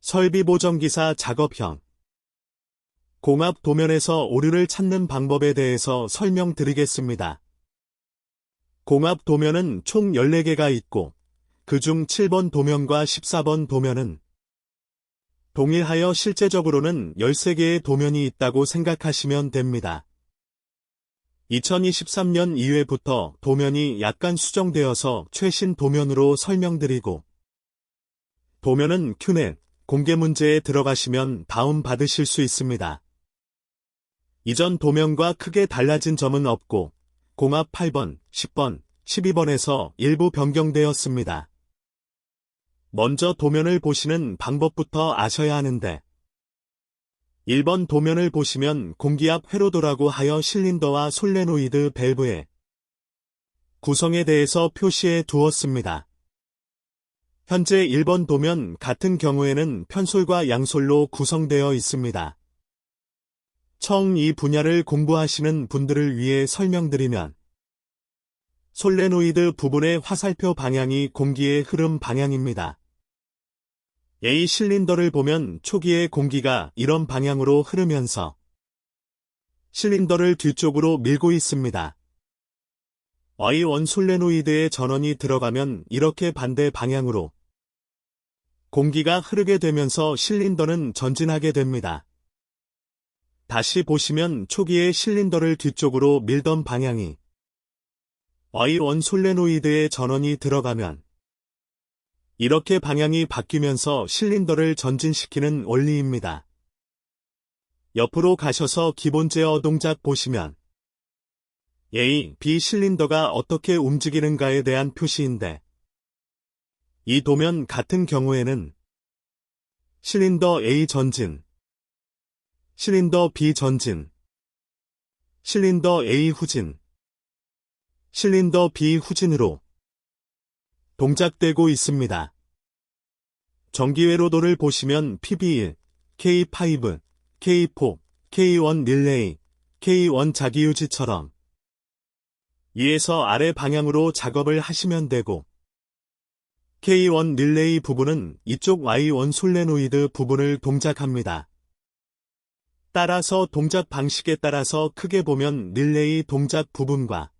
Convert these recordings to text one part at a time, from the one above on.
설비보정기사 작업형. 공합 도면에서 오류를 찾는 방법에 대해서 설명드리겠습니다. 공합 도면은 총 14개가 있고 그중 7번 도면과 14번 도면은 동일하여 실제적으로는 13개의 도면이 있다고 생각하시면 됩니다. 2023년 이후부터 도면이 약간 수정되어서 최신 도면으로 설명드리고 도면은 큐넷 공개 문제에 들어가시면 다운받으실 수 있습니다. 이전 도면과 크게 달라진 점은 없고 공합 8번, 10번, 12번에서 일부 변경되었습니다. 먼저 도면을 보시는 방법부터 아셔야 하는데 1번 도면을 보시면 공기압 회로도라고 하여 실린더와 솔레노이드 밸브의 구성에 대해서 표시해 두었습니다. 현재 1번 도면 같은 경우에는 편솔과 양솔로 구성되어 있습니다. 처음 이 분야를 공부하시는 분들을 위해 설명드리면 솔레노이드 부분의 화살표 방향이 공기의 흐름 방향입니다. A 실린더를 보면 초기에 공기가 이런 방향으로 흐르면서 실린더를 뒤쪽으로 밀고 있습니다. Y1 솔레노이드의 전원이 들어가면 이렇게 반대 방향으로 공기가 흐르게 되면서 실린더는 전진하게 됩니다. 다시 보시면 초기에 실린더를 뒤쪽으로 밀던 방향이 Y1 솔레노이드의 전원이 들어가면 이렇게 방향이 바뀌면서 실린더를 전진시키는 원리입니다. 옆으로 가셔서 기본 제어 동작 보시면 A, B 실린더가 어떻게 움직이는가에 대한 표시인데 이 도면 같은 경우에는 실린더 A 전진, 실린더 B 전진, 실린더 A 후진, 실린더 B 후진으로 동작되고 있습니다. 전기회로도를 보시면 PB1, K5, K4, K1 릴레이, K1 자기유지처럼 위에서 아래 방향으로 작업을 하시면 되고 K1 릴레이 부분은 이쪽 Y1 솔레노이드 부분을 동작합니다. 따라서 동작 방식에 따라서 크게 보면 릴레이 동작 부분과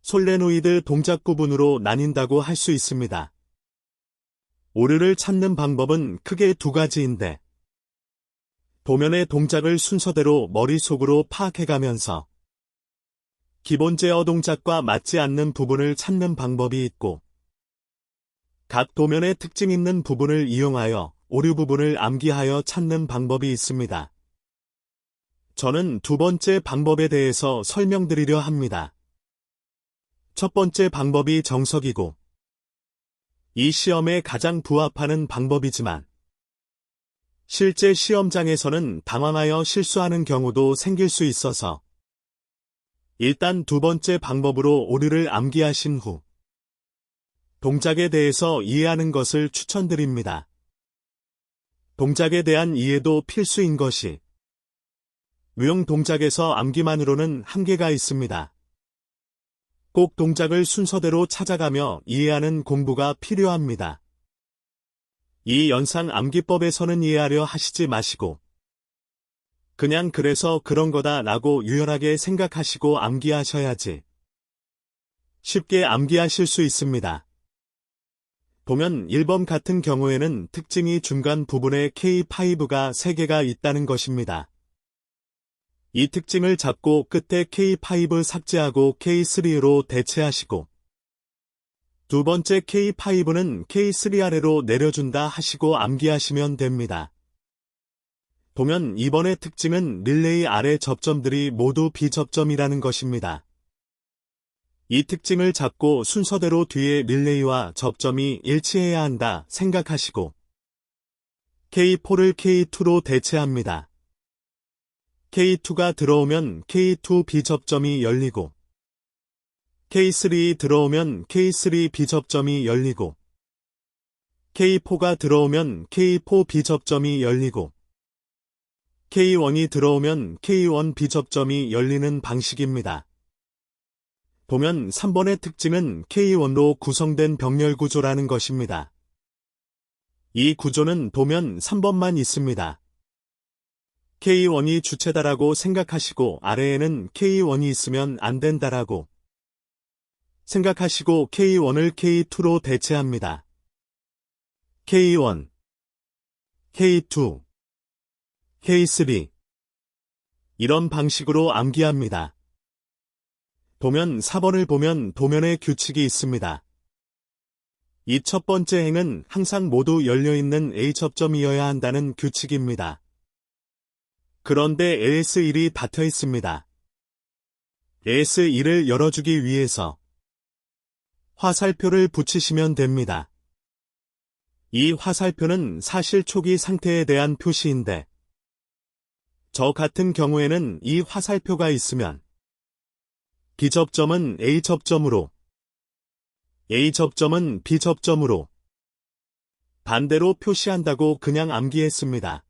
솔레노이드 동작 부분으로 나뉜다고 할 수 있습니다. 오류를 찾는 방법은 크게 두 가지인데 도면의 동작을 순서대로 머릿속으로 파악해가면서 기본 제어 동작과 맞지 않는 부분을 찾는 방법이 있고 각 도면의 특징 있는 부분을 이용하여 오류 부분을 암기하여 찾는 방법이 있습니다. 저는 두 번째 방법에 대해서 설명드리려 합니다. 첫 번째 방법이 정석이고 이 시험에 가장 부합하는 방법이지만 실제 시험장에서는 당황하여 실수하는 경우도 생길 수 있어서 일단 두 번째 방법으로 오류를 암기하신 후 동작에 대해서 이해하는 것을 추천드립니다. 동작에 대한 이해도 필수인 것이 무용 동작에서 암기만으로는 한계가 있습니다. 꼭 동작을 순서대로 찾아가며 이해하는 공부가 필요합니다. 이 연상 암기법에서는 이해하려 하시지 마시고 그냥 그래서 그런 거다 라고 유연하게 생각하시고 암기하셔야지 쉽게 암기하실 수 있습니다. 도면 1번 같은 경우에는 특징이 중간 부분에 K5가 3개가 있다는 것입니다. 이 특징을 잡고 끝에 K5 삭제하고 K3로 대체하시고 두 번째 K5는 K3 아래로 내려준다 하시고 암기하시면 됩니다. 도면 2번의 특징은 릴레이 아래 접점들이 모두 비접점이라는 것입니다. 이 특징을 잡고 순서대로 뒤에 릴레이와 접점이 일치해야 한다 생각하시고 K4를 K2로 대체합니다. K2가 들어오면 K2 비접점이 열리고 K3 들어오면 K3 비접점이 열리고 K4가 들어오면 K4 비접점이 열리고 K1이 들어오면 K1 비접점이 열리는 방식입니다. 보면 3번의 특징은 K1로 구성된 병렬 구조라는 것입니다. 이 구조는 도면 3번만 있습니다. K1이 주체다라고 생각하시고 아래에는 K1이 있으면 안 된다라고 생각하시고 K1을 K2로 대체합니다. K1, K2, K3 이런 방식으로 암기합니다. 도면 4번을 보면 도면의 규칙이 있습니다. 이 첫 번째 행은 항상 모두 열려있는 A 접점이어야 한다는 규칙입니다. 그런데 AS1이 닫혀 있습니다. AS1을 열어주기 위해서 화살표를 붙이시면 됩니다. 이 화살표는 사실 초기 상태에 대한 표시인데 저 같은 경우에는 이 화살표가 있으면 B 접점은 A 접점으로 A 접점은 B 접점으로 반대로 표시한다고 그냥 암기했습니다.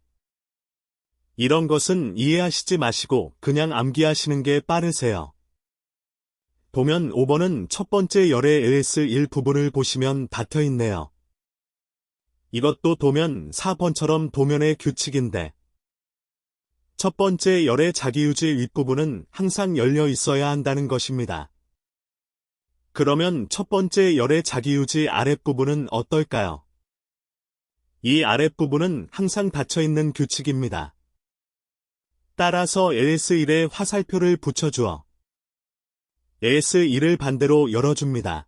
이런 것은 이해하시지 마시고 그냥 암기하시는 게 빠르세요. 도면 5번은 첫 번째 열의 AS1 부분을 보시면 닫혀 있네요. 이것도 도면 4번처럼 도면의 규칙인데 첫 번째 열의 자기유지 윗부분은 항상 열려 있어야 한다는 것입니다. 그러면 첫 번째 열의 자기유지 아랫부분은 어떨까요? 이 아랫부분은 항상 닫혀 있는 규칙입니다. 따라서 AS1에 화살표를 붙여주어 AS1을 반대로 열어줍니다.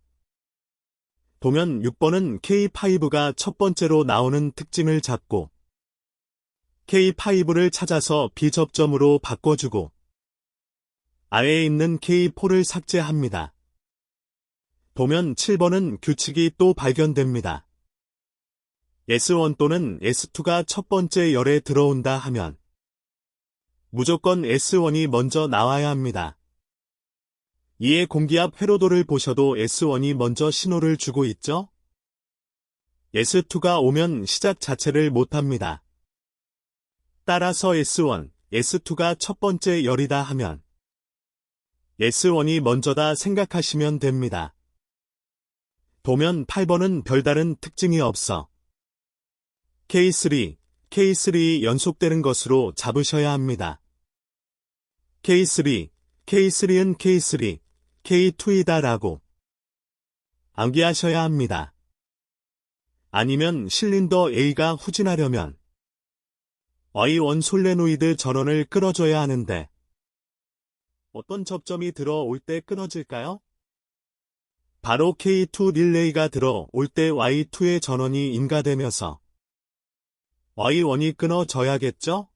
도면 6번은 K5가 첫 번째로 나오는 특징을 잡고 K5를 찾아서 B 접점으로 바꿔주고 아래에 있는 K4를 삭제합니다. 도면 7번은 규칙이 또 발견됩니다. S1 또는 S2가 첫 번째 열에 들어온다 하면 무조건 S1이 먼저 나와야 합니다. 이에 공기압 회로도를 보셔도 S1이 먼저 신호를 주고 있죠? S2가 오면 시작 자체를 못합니다. 따라서 S1, S2가 첫 번째 열이다 하면 S1이 먼저다 생각하시면 됩니다. 도면 8번은 별다른 특징이 없어 K3, K3이 연속되는 것으로 잡으셔야 합니다. K3, K3은 K3, K2이다 라고 암기하셔야 합니다. 아니면 실린더 A가 후진하려면 Y1 솔레노이드 전원을 끌어줘야 하는데 어떤 접점이 들어올 때 끊어질까요? 바로 K2 릴레이가 들어올 때 Y2의 전원이 인가되면서 Y1이 끊어져야겠죠?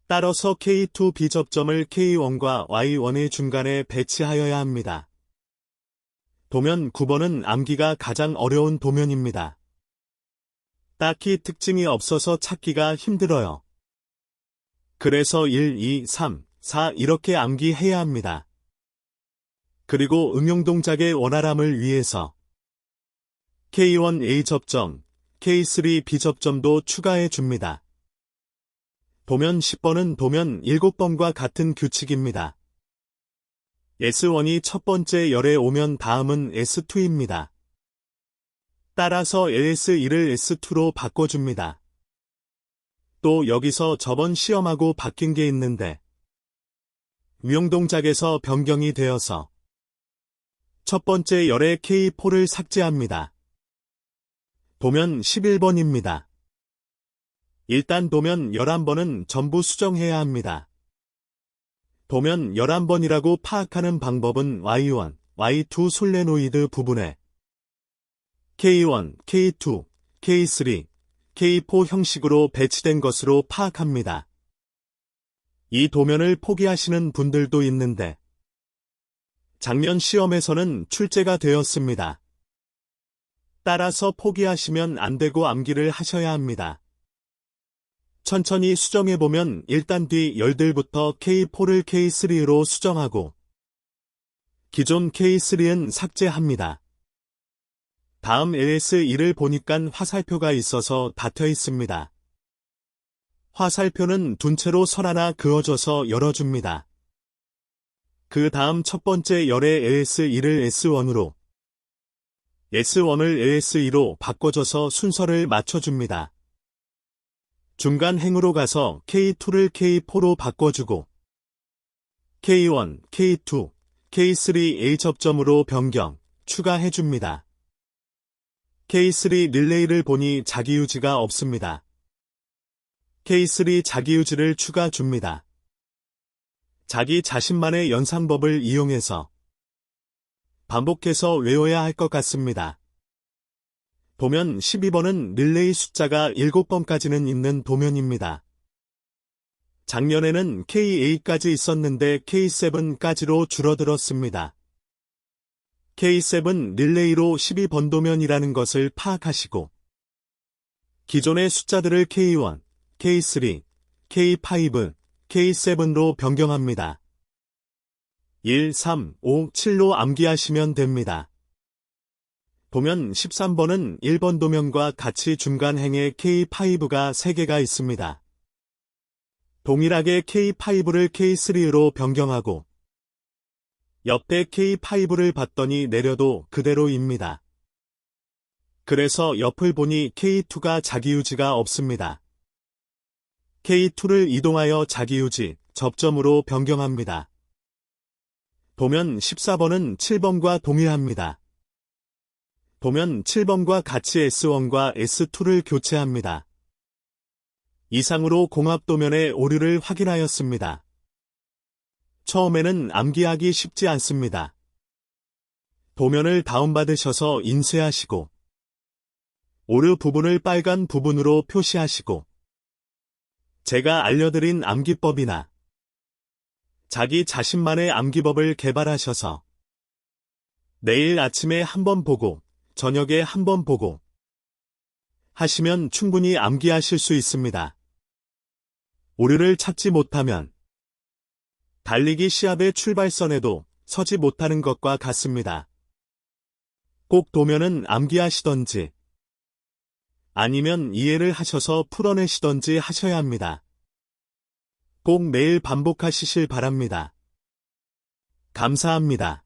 따라서 K2 B접점을 K1과 Y1의 중간에 배치하여야 합니다. 도면 9번은 암기가 가장 어려운 도면입니다. 딱히 특징이 없어서 찾기가 힘들어요. 그래서 1, 2, 3, 4 이렇게 암기해야 합니다. 그리고 응용 동작의 원활함을 위해서 K1 A 접점, K3 B 접점도 추가해 줍니다. 도면 10번은 도면 7번과 같은 규칙입니다. S1이 첫 번째 열에 오면 다음은 S2입니다. 따라서 AS1을 S2로 바꿔줍니다. 또 여기서 저번 시험하고 바뀐 게 있는데 응용 동작에서 변경이 되어서 첫 번째 열의 K4를 삭제합니다. 도면 11번입니다. 일단 도면 11번은 전부 수정해야 합니다. 도면 11번이라고 파악하는 방법은 Y1, Y2 솔레노이드 부분에 K1, K2, K3, K4 형식으로 배치된 것으로 파악합니다. 이 도면을 포기하시는 분들도 있는데 작년 시험에서는 출제가 되었습니다. 따라서 포기하시면 안 되고 암기를 하셔야 합니다. 천천히 수정해보면 일단 뒤 열들부터 K4를 K3로 수정하고 기존 K3는 삭제합니다. 다음 AS1을 보니깐 화살표가 있어서 닫혀 있습니다. 화살표는 둔 채로 선 하나 그어줘서 열어줍니다. 그 다음 첫 번째 열의 AS1을 S1으로 S1을 AS2로 바꿔줘서 순서를 맞춰줍니다. 중간 행으로 가서 K2를 K4로 바꿔주고 K1, K2, K3 A접점으로 변경, 추가해줍니다. K3 릴레이를 보니 자기유지가 없습니다. K3 자기유지를 추가 줍니다. 자기 자신만의 연상법을 이용해서 반복해서 외워야 할 것 같습니다. 도면 12번은 릴레이 숫자가 7번까지는 있는 도면입니다. 작년에는 K8까지 있었는데 K7까지로 줄어들었습니다. K7 릴레이로 12번 도면이라는 것을 파악하시고 기존의 숫자들을 K1, K3, K5, K7로 변경합니다. 1, 3, 5, 7로 암기하시면 됩니다. 도면 13번은 1번 도면과 같이 중간행에 K5가 3개가 있습니다. 동일하게 K5를 K3로 변경하고 옆에 K5를 봤더니 내려도 그대로입니다. 그래서 옆을 보니 K2가 자기유지가 없습니다. K2를 이동하여 자기유지, 접점으로 변경합니다. 도면 14번은 7번과 동일합니다. 도면 7번과 같이 S1과 S2를 교체합니다. 이상으로 공합도면의 오류를 확인하였습니다. 처음에는 암기하기 쉽지 않습니다. 도면을 다운받으셔서 인쇄하시고 오류 부분을 빨간 부분으로 표시하시고 제가 알려드린 암기법이나 자기 자신만의 암기법을 개발하셔서 내일 아침에 한번 보고 저녁에 한번 보고 하시면 충분히 암기하실 수 있습니다. 오류를 찾지 못하면 달리기 시합의 출발선에도 서지 못하는 것과 같습니다. 꼭 도면은 암기하시던지 아니면 이해를 하셔서 풀어내시던지 하셔야 합니다. 꼭 매일 반복하시길 바랍니다. 감사합니다.